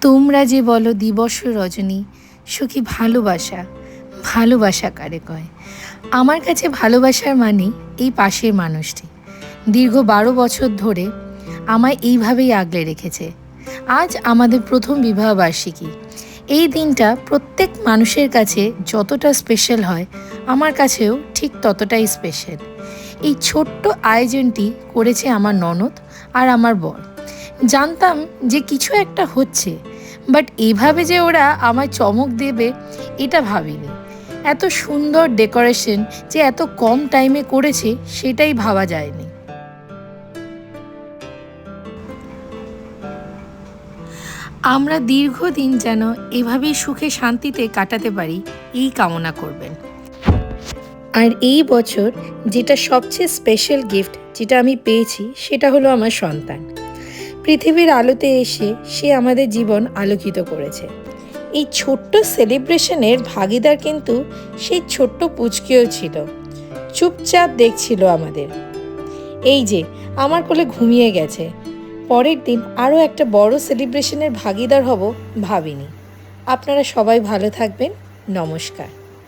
তোমরা যে বলো দিবস রজনী, সখী ভালোবাসা, ভালোবাসা কারে কয়? আমার কাছে ভালোবাসার মানে এই পাশের মানুষটি দীর্ঘ 12 বছর ধরে আমায় এইভাবেই আগলে রেখেছে। আজ আমাদের প্রথম বিবাহবার্ষিকী। এই দিনটা প্রত্যেক মানুষের কাছে যতটা স্পেশাল হয়, আমার কাছেও ঠিক ততটাই স্পেশাল। এই ছোট্ট আয়োজনটি করেছে আমার ননদ আর আমার বর। জানতাম যে কিছু একটা হচ্ছে, বাট এভাবে যে ওরা আমায় চমক দেবে এটা ভাবিনি। এত সুন্দর ডেকোরেশন যে এত কম টাইমে করেছে সেটাই ভাবা যায়নি। আমরা দীর্ঘদিন যেন এভাবেই সুখে শান্তিতে কাটাতে পারি এই কামনা করবেন। আর এই বছর যেটা সবচেয়ে স্পেশাল গিফট যেটা আমি পেয়েছি সেটা হলো আমার সন্তান। পৃথিবীর আলোতে এসে সে আমাদের জীবন আলোকিত করেছে। এই ছোট্ট সেলিব্রেশনের ভাগিদার কিন্তু সেই ছোট্ট পুচকিও ছিল, চুপচাপ দেখছিল আমাদের। এই যে আমার কোলে ঘুমিয়ে গেছে। পরের দিন আরও একটা বড় সেলিব্রেশনের ভাগিদার হব ভাবিনি। আপনারা সবাই ভালো থাকবেন। নমস্কার।